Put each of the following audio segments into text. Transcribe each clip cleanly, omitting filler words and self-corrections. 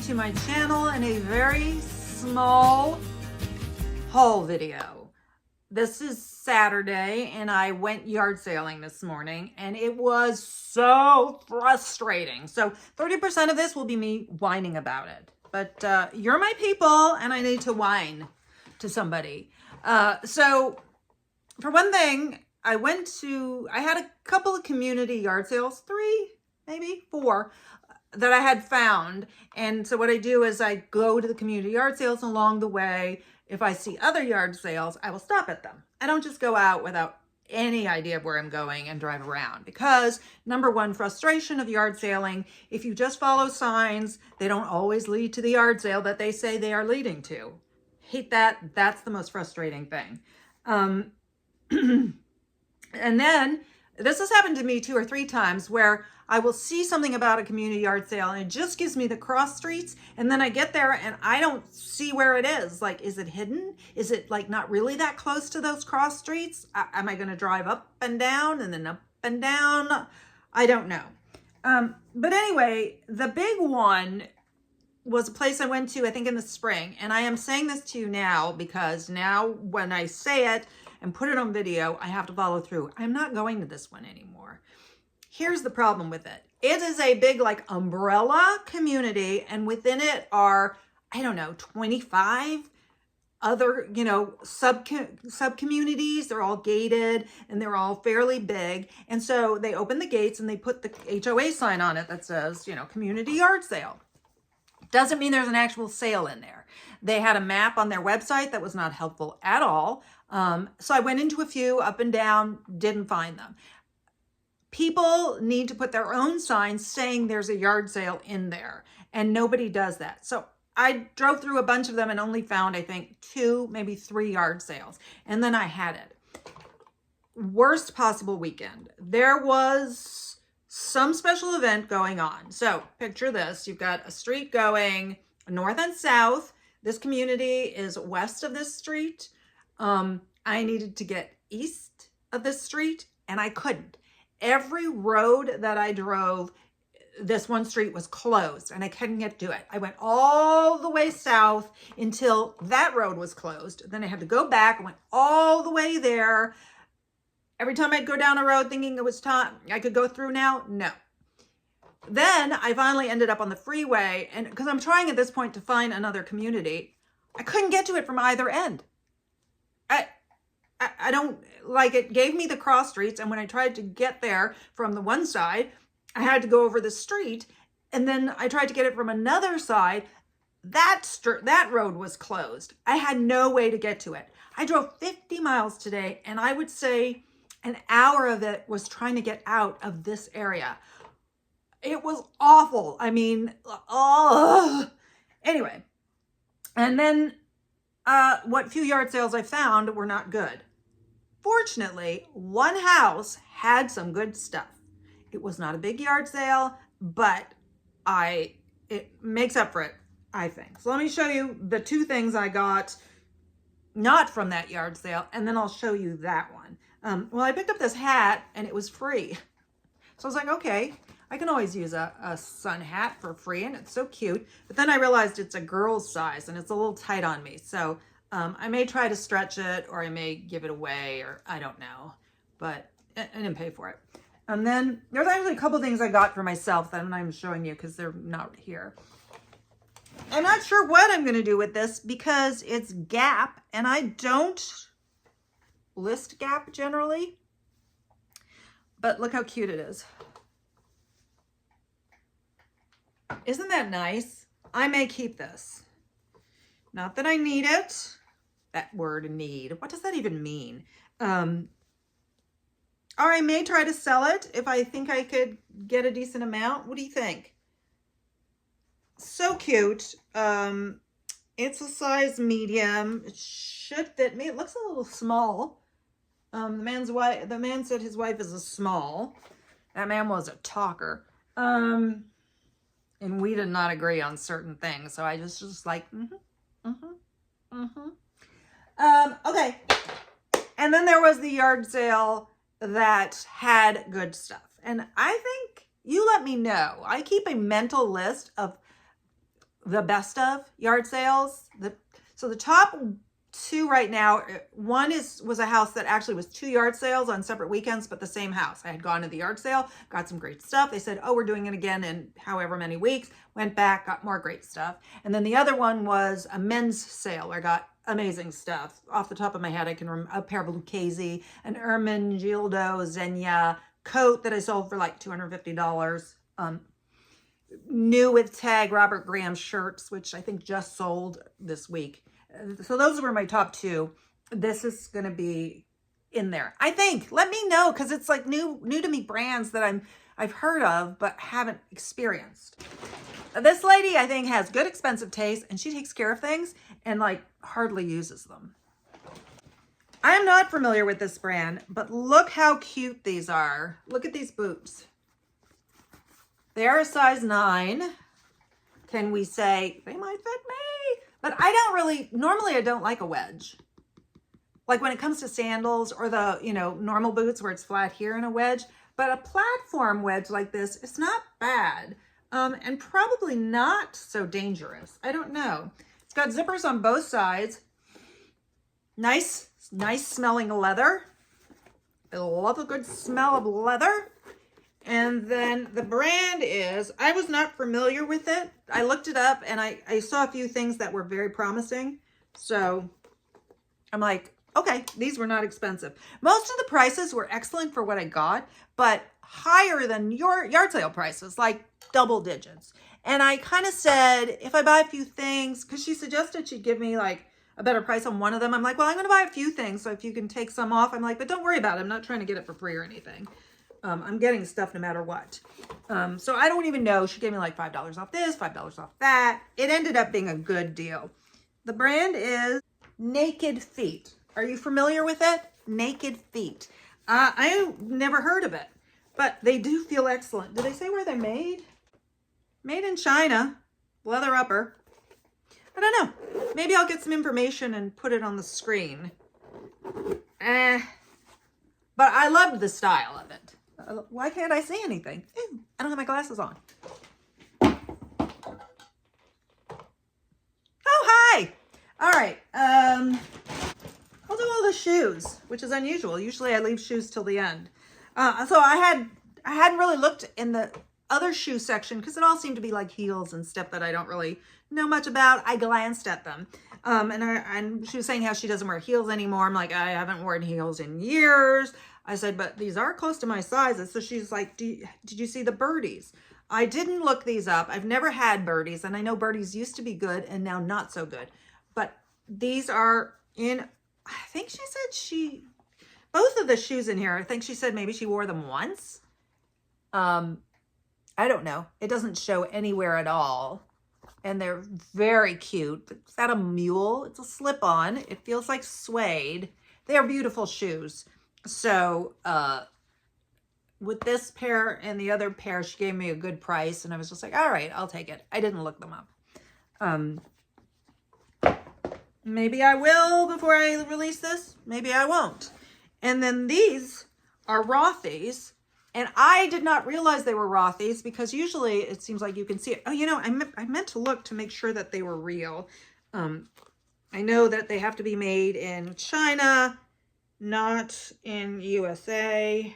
to my channel in a very small haul video. This is Saturday and I went yard sailing this morning and it was so frustrating. So 30% of this will be me whining about it. But you're my people and I need to whine to somebody. So for one thing, I had a couple of community yard sales, 3, maybe 4, that I had found. And so what I do is I go to the community yard sales, and along the way, if I see other yard sales, I will stop at them. I don't just go out without any idea of where I'm going and drive around, because number one, frustration of yard sailing, if you just follow signs, they don't always lead to the yard sale that they say they are leading to. Hate that. That's the most frustrating thing. And then this has happened to me 2 or 3 times where I will see something about a community yard sale and it just gives me the cross streets, and then I get there and I don't see where it is. Like, is it hidden? Is it like not really that close to those cross streets? Am I going to drive up and down and then up and down? I don't know. But anyway, the big one was a place I went to, I think in the spring. And I am saying this to you now because now when I say it and put it on video, I have to follow through. I'm not going to this one anymore. Here's the problem with it. It is a big like umbrella community, and within it are, I don't know, 25 other, sub communities. They're all gated and they're all fairly big. And so they open the gates and they put the HOA sign on it that says, community yard sale. Doesn't mean there's an actual sale in there. They had a map on their website that was not helpful at all. So I went into a few up and down, didn't find them. People need to put their own signs saying there's a yard sale in there, and nobody does that. So I drove through a bunch of them and only found, I think, 2, maybe 3 yard sales. And then I had it. Worst possible weekend. There was some special event going on. So picture this. You've got a street going north and south. This community is west of this street. I needed to get east of this street and I couldn't. Every road that I drove, this one street was closed and I couldn't get to it. I went all the way south until that road was closed. Then I had to go back. I went all the way there. Every time I'd go down a road thinking it was time, I could go through now. No. Then I finally ended up on the freeway, and because I'm trying at this point to find another community, I couldn't get to it from either end. I don't like it. Gave me the cross streets, and when I tried to get there from the one side, I had to go over the street, and then I tried to get it from another side. That road was closed. I had no way to get to it. I drove 50 miles today, and I would say an hour of it was trying to get out of this area. It was awful. I mean, anyway. And then what few yard sales I found were not good. Fortunately, one house had some good stuff. It was not a big yard sale, but it makes up for it, I think. So let me show you the 2 things I got not from that yard sale, and then I'll show you that one. Well, I picked up this hat and it was free. So I was like, okay, I can always use a sun hat for free, and it's so cute. But then I realized it's a girl's size and it's a little tight on me. So I may try to stretch it, or I may give it away, or I don't know. But I didn't pay for it. And then there's actually a couple things I got for myself that I'm not even showing you because they're not here. I'm not sure what I'm going to do with this because it's Gap, and I don't list Gap generally. But look how cute it is. Isn't that nice? I may keep this. Not that I need it. That word, need. What does that even mean? Or I may try to sell it if I think I could get a decent amount. What do you think? So cute. It's a size medium. It should fit me. It looks a little small. The man said his wife is a small. That man was a talker. And we did not agree on certain things. So I just like, okay. And then there was the yard sale that had good stuff. And I think you let me know. I keep a mental list of the best of yard sales. So the top two right now, one was a house that actually was 2 yard sales on separate weekends, but the same house. I had gone to the yard sale, got some great stuff. They said, oh, we're doing it again in however many weeks. Went back, got more great stuff. And then the other one was a men's sale. I got amazing stuff. Off the top of my head, I can remember a pair of Lucchese, an Ermin Gildo Zegna coat that I sold for like $250. New with tag Robert Graham shirts, which I think just sold this week. So those were my top two. This is going to be in there, I think. Let me know, because it's like new to me brands that I've heard of but haven't experienced. This lady, I think, has good expensive taste, and she takes care of things and like hardly uses them. I am not familiar with this brand, but look how cute these are. Look at these boots. They are a size 9. Can we say they might fit me? But I don't really, normally I don't like a wedge. Like when it comes to sandals or the, normal boots where it's flat here in a wedge. But a platform wedge like this is not bad. And probably not so dangerous. I don't know. It's got zippers on both sides. Nice smelling leather. I love a good smell of leather. And then the brand is, I was not familiar with it. I looked it up and I saw a few things that were very promising. So I'm like, okay, these were not expensive. Most of the prices were excellent for what I got, but higher than your yard sale prices, like double digits. And I kind of said, if I buy a few things, because she suggested she'd give me like a better price on one of them. I'm like, well, I'm going to buy a few things. So if you can take some off, I'm like, but don't worry about it. I'm not trying to get it for free or anything. I'm getting stuff no matter what. So I don't even know. She gave me like $5 off this, $5 off that. It ended up being a good deal. The brand is Naked Feet. Are you familiar with it? Naked Feet. I never heard of it, but they do feel excellent. Did they say where they're made? Made in China. Leather upper. I don't know. Maybe I'll get some information and put it on the screen. But I loved the style of it. Why can't I see anything? Ew, I don't have my glasses on. Oh, hi. All right. I'll do all the shoes, which is unusual. Usually I leave shoes till the end. So I hadn't really looked in the other shoe section because it all seemed to be like heels and stuff that I don't really know much about. I glanced at them. And she was saying how she doesn't wear heels anymore. I'm like, I haven't worn heels in years. I said, but these are close to my sizes. So she's like, did you see the birdies? I didn't look these up. I've never had birdies. And I know birdies used to be good and now not so good. But these are in, I think she said both of the shoes in here, I think she said maybe she wore them once. I don't know. It doesn't show anywhere at all. And they're very cute. Is that a mule? It's a slip-on. It feels like suede. They are beautiful shoes. So with this pair and the other pair, she gave me a good price. And I was just like, all right, I'll take it. I didn't look them up. Maybe I will before I release this. Maybe I won't. And then these are Rothy's. And I did not realize they were Rothy's because usually it seems like you can see it. Oh, I meant to look to make sure that they were real. I know that they have to be made in China, not in USA.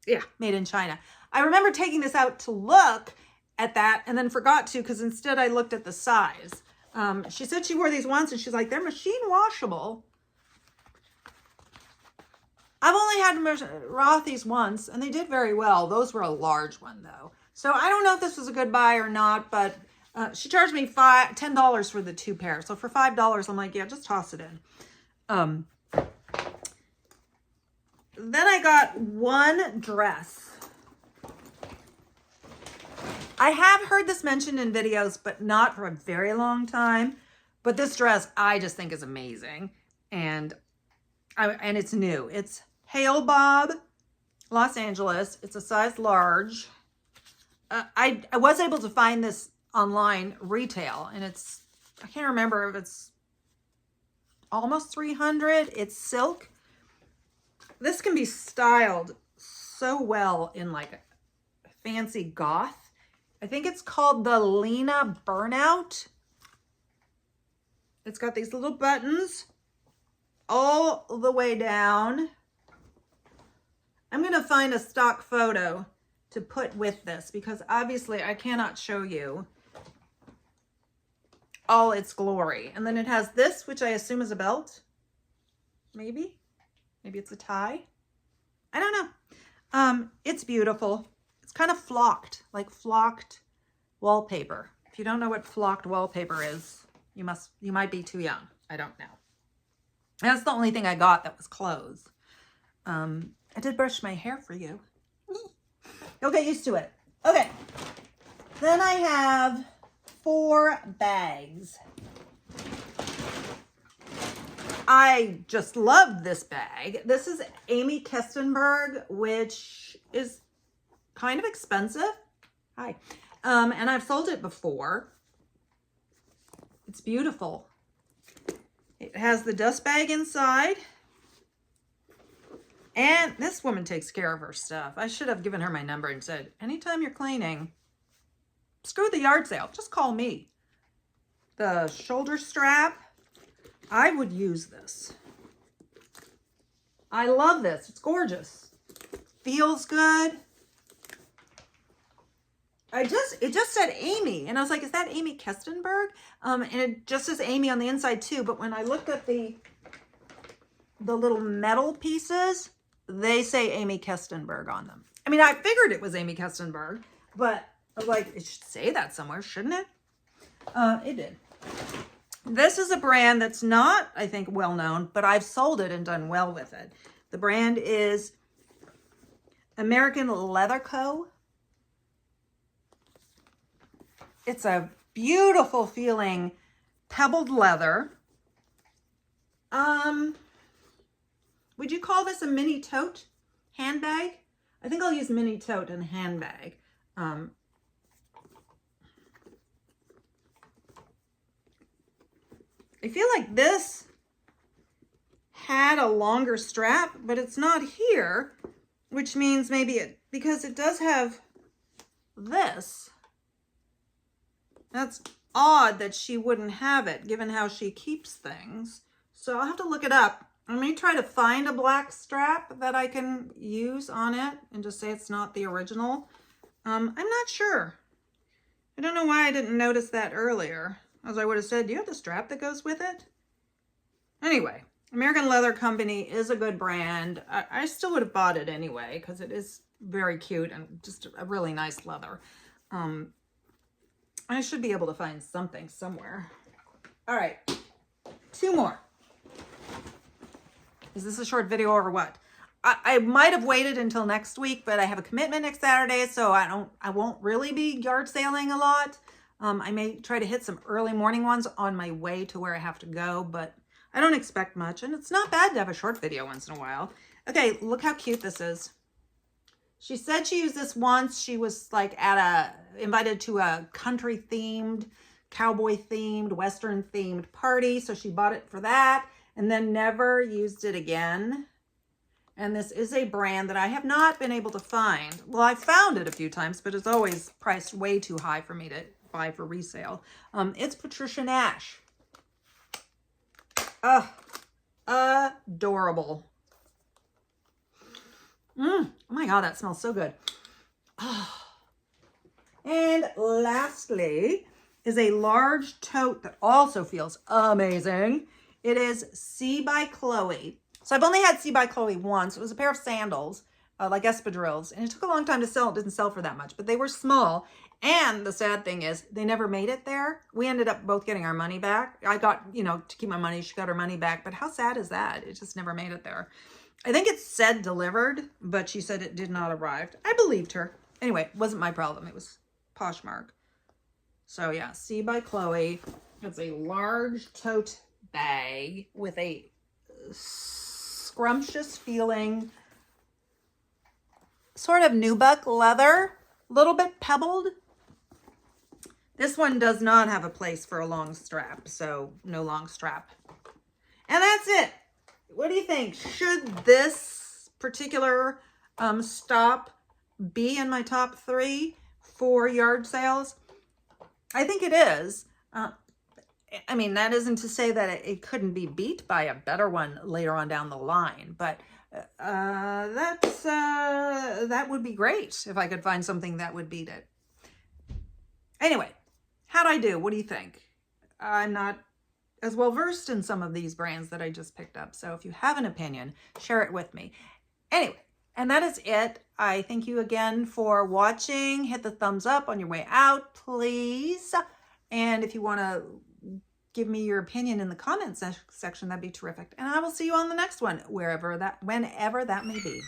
Yeah, made in China. I remember taking this out to look at that and then forgot to because instead I looked at the size. She said she wore these once and she's like, they're machine washable. I've only had Rothy's once, and they did very well. Those were a large one, though. So I don't know if this was a good buy or not, but she charged me $10 for the 2 pairs. So for $5, I'm like, yeah, just toss it in. Then I got one dress. I have heard this mentioned in videos, but not for a very long time. But this dress, I just think is amazing. And it's new. It's Hale Bob, Los Angeles. It's a size large. I was able to find this online retail, and I can't remember if it's almost $300. It's silk. This can be styled so well in like a fancy goth. I think it's called the Lena Burnout. It's got these little buttons all the way down. I'm going to find a stock photo to put with this because obviously I cannot show you all its glory. And then it has this, which I assume is a belt. Maybe it's a tie. I don't know. It's beautiful. It's kind of flocked, like flocked wallpaper. If you don't know what flocked wallpaper is, you might be too young. I don't know. That's the only thing I got that was clothes. I did brush my hair for you. You'll get used to it. Okay. Then I have 4 bags. I just love this bag. This is Amy Kestenberg, which is kind of expensive. Hi. And I've sold it before. It's beautiful. It has the dust bag inside. And this woman takes care of her stuff. I should have given her my number and said, anytime you're cleaning, screw the yard sale, just call me. The shoulder strap, I would use this. I love this. It's gorgeous. Feels good. It just said Amy, and I was like, is that Amy Kestenberg? And it just says Amy on the inside too, but when I looked at the little metal pieces, they say Amy Kestenberg on them. I mean, I figured it was Amy Kestenberg, but I was like, it should say that somewhere, shouldn't it? It did. This is a brand that's not, I think, well known, but I've sold it and done well with it. The brand is American Leather Co. It's a beautiful feeling pebbled leather. Would you call this a mini tote handbag? I think I'll use mini tote and handbag. I feel like this had a longer strap, but it's not here, which means maybe because it does have this. That's odd that she wouldn't have it, given how she keeps things. So I'll have to look it up. I may try to find a black strap that I can use on it and just say it's not the original. I'm not sure. I don't know why I didn't notice that earlier. As I would have said, do you have the strap that goes with it? Anyway, American Leather Company is a good brand. I still would have bought it anyway because it is very cute and just a really nice leather. I should be able to find something somewhere. All right, 2 more. Is this a short video or what? I might have waited until next week, but I have a commitment next Saturday, so I won't really be yard sailing a lot. I may try to hit some early morning ones on my way to where I have to go, but I don't expect much, and it's not bad to have a short video once in a while. Okay, look how cute this is. She said she used this once. She was like invited to a country themed, cowboy themed, Western themed party, so she bought it for that and then never used it again. And this is a brand that I have not been able to find. Well, I found it a few times, but it's always priced way too high for me to buy for resale. It's Patricia Nash. Adorable. Oh my God, that smells so good. And lastly is a large tote that also feels amazing. It is C by Chloe. So I've only had C by Chloe once. It was a pair of sandals, like espadrilles, and it took a long time to sell. It didn't sell for that much, but they were small. And the sad thing is they never made it there. We ended up both getting our money back. I got, to keep my money. She got her money back, but how sad is that? It just never made it there. I think it said delivered, but she said it did not arrive. I believed her. Anyway, it wasn't my problem. It was Poshmark. So yeah, C by Chloe. It's a large tote bag with a scrumptious feeling, sort of nubuck leather, a little bit pebbled. This one does not have a place for a long strap, so no long strap. And that's it. What do you think? Should this particular stop be in my top 3 for yard sales? I think it is. I mean, that isn't to say that it couldn't be beat by a better one later on down the line, but that would be great if I could find something that would beat it. Anyway, how'd I do? What do you think? I'm not as well versed in some of these brands that I just picked up, so if you have an opinion, share it with me. Anyway, and that is it. I thank you again for watching. Hit the thumbs up on your way out, please. And if you want to give me your opinion in the comments section, that'd be terrific. And I will see you on the next one, whenever that may be.